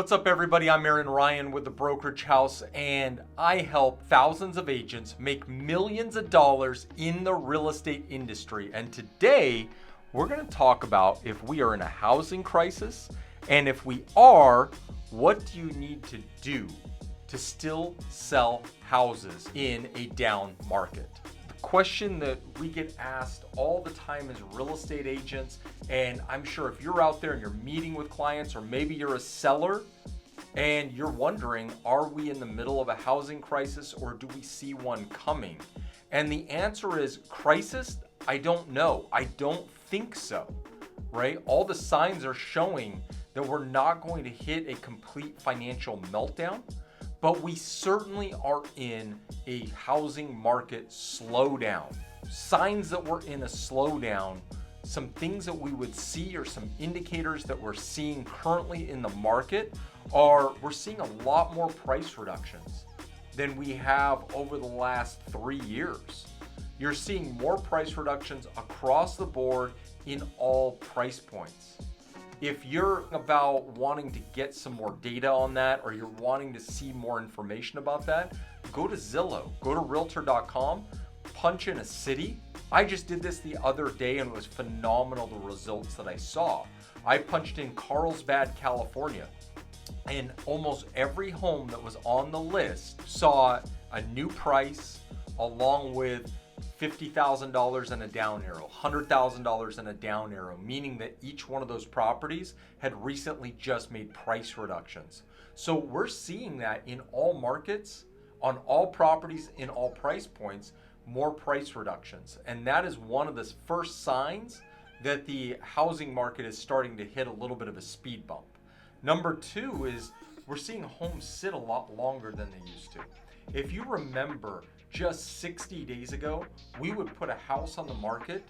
What's up, everybody? I'm Aaron Rian with the Brokerage House, and I help thousands of agents make millions of dollars in the real estate industry. And today, we're going to talk about if we are in a housing crisis, and if we are, what do you need to do to still sell houses in a down market? The question that we get asked all the time as real estate agents, and I'm sure if you're out there and you're meeting with clients, or maybe you're a seller and you're wondering, are we in the middle of a housing crisis or do we see one coming? And the answer is crisis. I don't know. I don't think so, right? All the signs are showing that we're not going to hit a complete financial meltdown, but we certainly are in a housing market slowdown. Signs that we're in a slowdown, some things that we would see, or some indicators that we're seeing currently in the market are we're seeing a lot more price reductions than we have over the last 3 years. You're seeing more price reductions across the board in all price points. If you're about wanting to get some more data on that, or you're wanting to see more information about that, go to Zillow, go to realtor.com, punch in a city. I just did this the other day and it was phenomenal, the results that I saw. I punched in Carlsbad, California, and almost every home that was on the list saw a new price along with $50,000 and a down arrow, $100,000 and a down arrow, meaning that each one of those properties had recently just made price reductions. So we're seeing that in all markets, on all properties, in all price points, more price reductions. And that is one of the first signs that the housing market is starting to hit a little bit of a speed bump. Number two is we're seeing homes sit a lot longer than they used to. If you remember, just 60 days ago, we would put a house on the market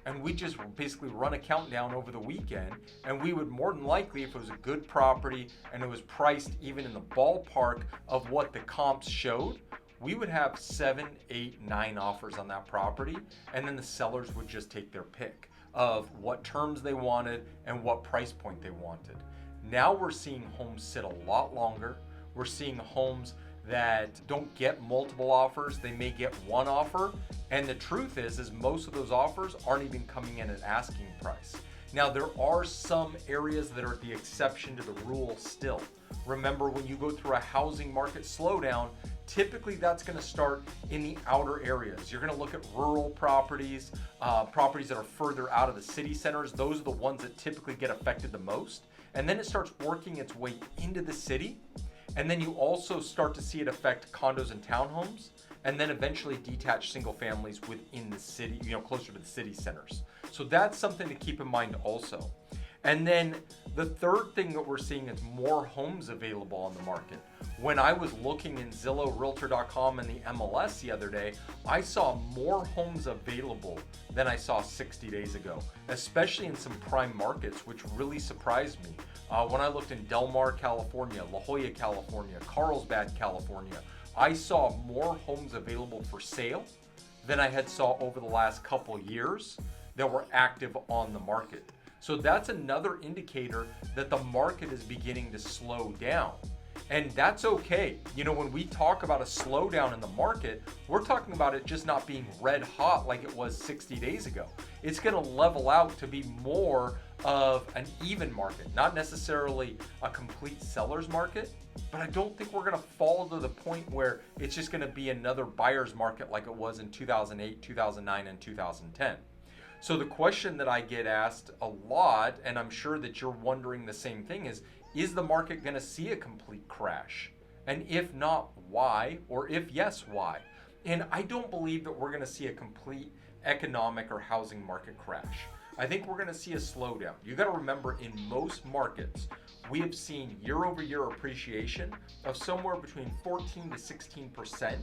and we just basically run a countdown over the weekend, and we would more than likely, if it was a good property and it was priced even in the ballpark of what the comps showed, we would have 7, 8, 9 offers on that property, and then the sellers would just take their pick of what terms they wanted and what price point they wanted. Now we're seeing homes sit a lot longer. We're seeing homes that don't get multiple offers. They may get one offer, and the truth is most of those offers aren't even coming in at asking price. Now, there are some areas that are the exception to the rule still. Remember, when you go through a housing market slowdown, typically that's going to start in the outer areas. You're going to look at rural properties, properties that are further out of the city centers. Those are the ones that typically get affected the most. And then it starts working its way into the city. And then you also start to see it affect condos and townhomes, and then eventually detached single families within the city, closer to the city centers. So that's something to keep in mind also. And then the third thing that we're seeing is more homes available on the market. When I was looking in Zillow, Realtor.com, and the MLS the other day, I saw more homes available than I saw 60 days ago, especially in some prime markets, which really surprised me. When I looked in Del Mar, California, La Jolla, California, Carlsbad, California, I saw more homes available for sale than I had saw over the last couple years that were active on the market. So that's another indicator that the market is beginning to slow down. And that's okay. When we talk about a slowdown in the market, we're talking about it just not being red hot like it was 60 days ago. It's going to level out to be more of an even market, not necessarily a complete seller's market, but I don't think we're going to fall to the point where it's just going to be another buyer's market like it was in 2008, 2009, and 2010. So the question that I get asked a lot, and I'm sure that you're wondering the same thing, is the market going to see a complete crash? And if not, why? Or if yes, why? And I don't believe that we're going to see a complete economic or housing market crash. I think we're going to see a slowdown. You got to remember, in most markets, we have seen year over year appreciation of somewhere between 14 to 16%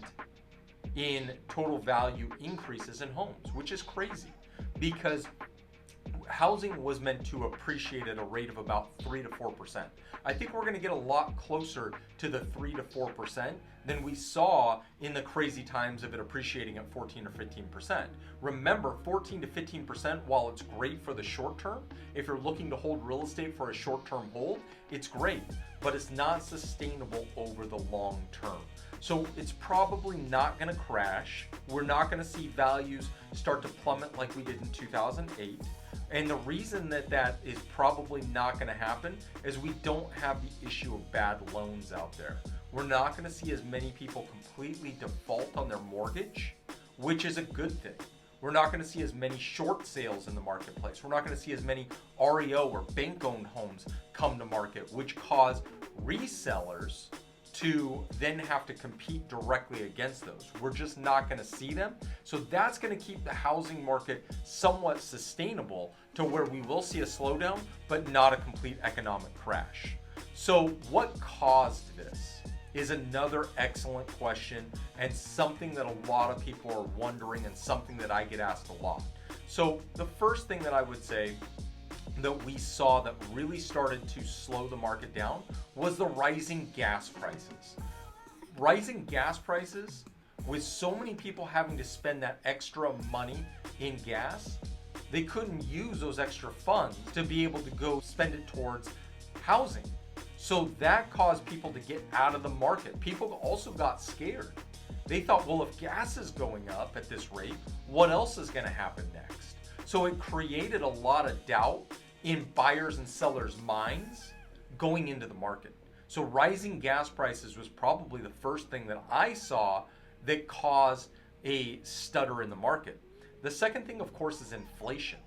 in total value increases in homes, which is crazy. Because housing was meant to appreciate at a rate of about 3 to 4%. I think we're going to get a lot closer to the 3 to 4% than we saw in the crazy times of it appreciating at 14 or 15%. Remember, 14 to 15%, while it's great for the short term, if you're looking to hold real estate for a short-term hold, it's great, but it's not sustainable over the long term. So it's probably not going to crash. We're not going to see values start to plummet like we did in 2008. And the reason that that is probably not going to happen is we don't have the issue of bad loans out there. We're not going to see as many people completely default on their mortgage, which is a good thing. We're not going to see as many short sales in the marketplace. We're not going to see as many REO or bank-owned homes come to market, which cause resellers to then have to compete directly against those. We're just not going to see them. So that's going to keep the housing market somewhat sustainable to where we will see a slowdown, but not a complete economic crash. So what caused this is another excellent question, and something that a lot of people are wondering, and something that I get asked a lot. So the first thing that I would say that we saw that really started to slow the market down was the rising gas prices. Rising gas prices, with so many people having to spend that extra money in gas, they couldn't use those extra funds to be able to go spend it towards housing. So that caused people to get out of the market. People also got scared. They thought, well, if gas is going up at this rate, what else is going to happen next? So it created a lot of doubt in buyers and sellers' minds going into the market. So rising gas prices was probably the first thing that I saw that caused a stutter in the market. The second thing, of course, is inflation.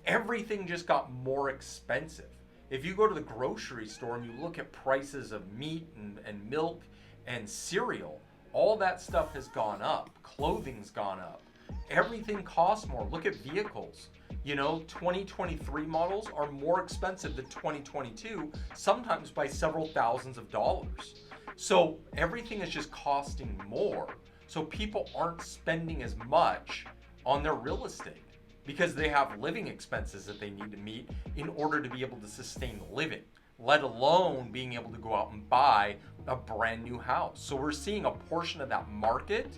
Everything just got more expensive. If you go to the grocery store and you look at prices of meat and milk and cereal, all that stuff has gone up. Clothing's gone up. Everything costs more. Look at vehicles. 2023 models are more expensive than 2022, sometimes by several thousands of dollars. So everything is just costing more. So people aren't spending as much on their real estate because they have living expenses that they need to meet in order to be able to sustain living, let alone being able to go out and buy a brand new house. So we're seeing a portion of that market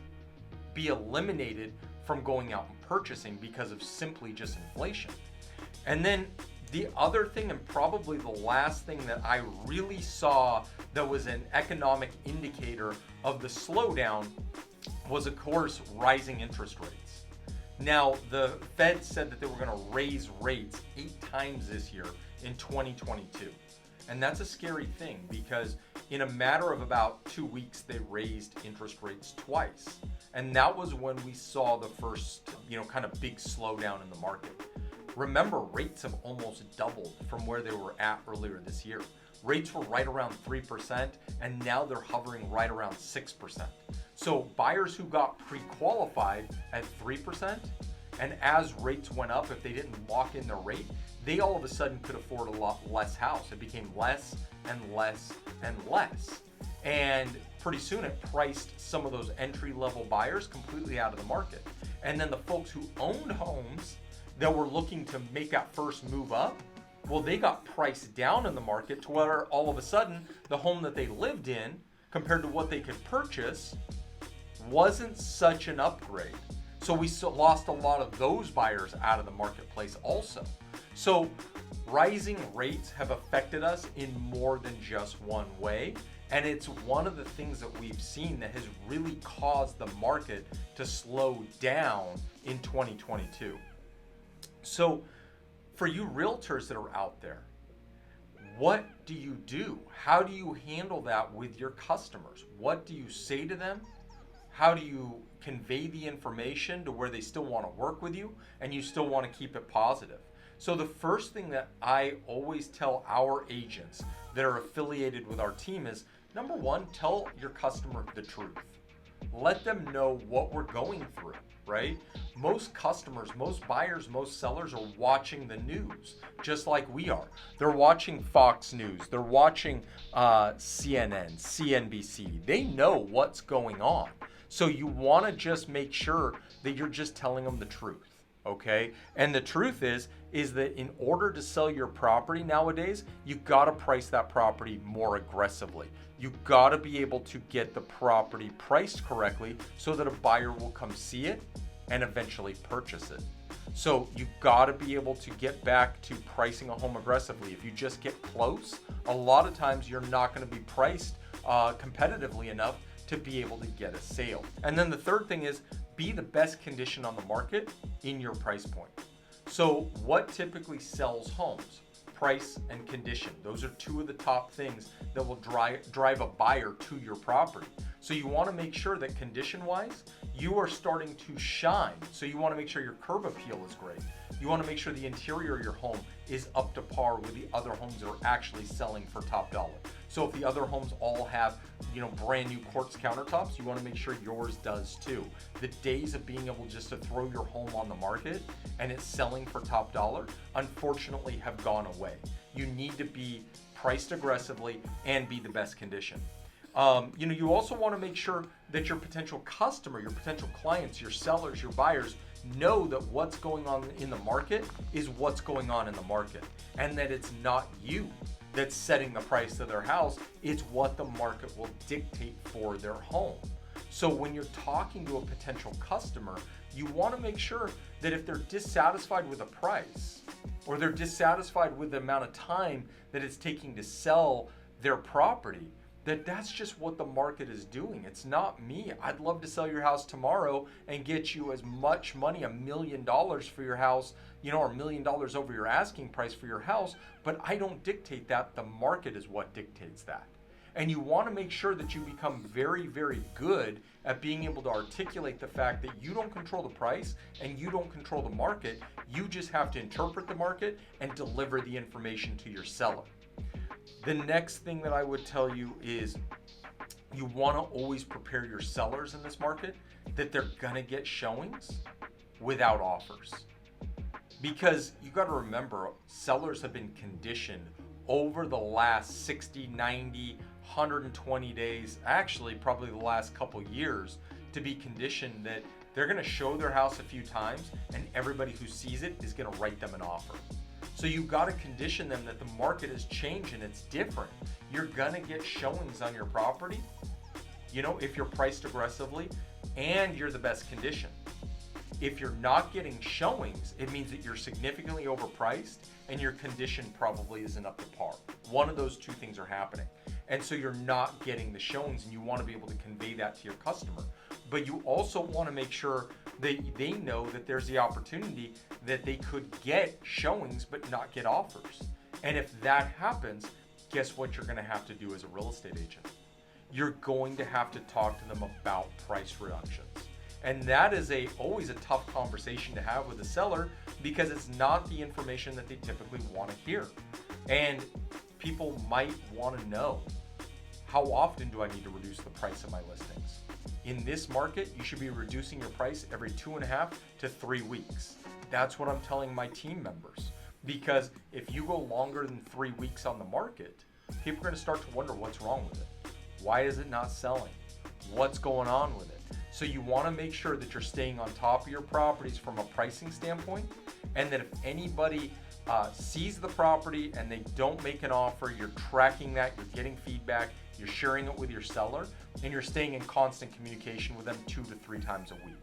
be eliminated from going out and purchasing because of simply just inflation. And then the other thing, and probably the last thing that I really saw that was an economic indicator of the slowdown was, of course, rising interest rates. Now, the Fed said that they were going to raise rates 8 times this year in 2022. And that's a scary thing because in a matter of about 2 weeks, they raised interest rates twice. And that was when we saw the first, kind of big slowdown in the market. Remember, rates have almost doubled from where they were at earlier this year. Rates were right around 3%, and now they're hovering right around 6%. So buyers who got pre-qualified at 3%, and as rates went up, if they didn't lock in their rate, they all of a sudden could afford a lot less house. It became less and less and less. And pretty soon it priced some of those entry-level buyers completely out of the market. And then the folks who owned homes that were looking to make that first move up, well, they got priced down in the market to where all of a sudden the home that they lived in compared to what they could purchase wasn't such an upgrade. So we lost a lot of those buyers out of the marketplace also. So rising rates have affected us in more than just one way. And it's one of the things that we've seen that has really caused the market to slow down in 2022. So for you realtors that are out there, what do you do? How do you handle that with your customers? What do you say to them? How do you convey the information to where they still want to work with you and you still want to keep it positive? So the first thing that I always tell our agents that are affiliated with our team is, number one, tell your customer the truth. Let them know what we're going through, right? Most customers, most buyers, most sellers are watching the news just like we are. They're watching Fox News. They're watching CNN, CNBC. They know what's going on. So you want to just make sure that you're just telling them the truth. okay? And the truth is that in order to sell your property nowadays, you gotta price that property more aggressively. You gotta be able to get the property priced correctly so that a buyer will come see it and eventually purchase it. So you gotta be able to get back to pricing a home aggressively. If you just get close, a lot of times you're not gonna be priced competitively enough to be able to get a sale. And then the third thing is be the best condition on the market in your price point. So what typically sells homes? Price and condition. Those are two of the top things that will drive a buyer to your property. So you want to make sure that condition-wise, you are starting to shine. So you want to make sure your curb appeal is great. You want to make sure the interior of your home is up to par with the other homes that are actually selling for top dollar. So if the other homes all have, brand new quartz countertops, you want to make sure yours does too. The days of being able just to throw your home on the market and it's selling for top dollar, unfortunately have gone away. You need to be priced aggressively and be the best condition. You also want to make sure that your potential customer, your potential clients, your sellers, your buyers know that what's going on in the market is what's going on in the market, and that it's not you that's setting the price of their house. It's what the market will dictate for their home. So when you're talking to a potential customer, you want to make sure that if they're dissatisfied with the price or they're dissatisfied with the amount of time that it's taking to sell their property, that's just what the market is doing. It's not me. I'd love to sell your house tomorrow and get you as much money, $1 million for your house, or $1 million over your asking price for your house, but I don't dictate that. The market is what dictates that. And you want to make sure that you become very, very good at being able to articulate the fact that you don't control the price and you don't control the market. You just have to interpret the market and deliver the information to your seller. The next thing that I would tell you is you want to always prepare your sellers in this market that they're going to get showings without offers. Because you got to remember, sellers have been conditioned over the last 60, 90, 120 days, actually probably the last couple years, to be conditioned that they're going to show their house a few times and everybody who sees it is going to write them an offer. So you've got to condition them that the market has changed and it's different. You're gonna get showings on your property, if you're priced aggressively and you're the best condition. If you're not getting showings, it means that you're significantly overpriced and your condition probably isn't up to par. One of those two things are happening. And so you're not getting the showings, and you want to be able to convey that to your customer. But you also want to make sure that they know that there's the opportunity that they could get showings but not get offers. And if that happens, guess what you're going to have to do as a real estate agent? You're going to have to talk to them about price reductions. And that is always a tough conversation to have with a seller, because it's not the information that they typically want to hear. And people might want to know, how often do I need to reduce the price of my listings? In this market, you should be reducing your price every 2.5 to 3 weeks. That's what I'm telling my team members. Because if you go longer than 3 weeks on the market, people are going to start to wonder what's wrong with it. Why is it not selling? What's going on with it? So you want to make sure that you're staying on top of your properties from a pricing standpoint, and that if anybody sees the property and they don't make an offer, you're tracking that, you're getting feedback, you're sharing it with your seller, and you're staying in constant communication with them 2 to 3 times a week.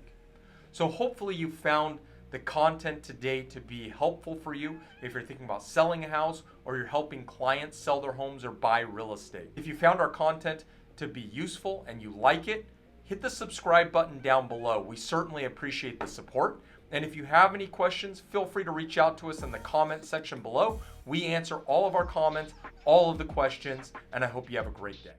So hopefully you found the content today to be helpful for you if you're thinking about selling a house, or you're helping clients sell their homes or buy real estate. If you found our content to be useful and you like it, hit the subscribe button down below. We certainly appreciate the support. And if you have any questions, feel free to reach out to us in the comment section below. We answer all of our comments, all of the questions, and I hope you have a great day.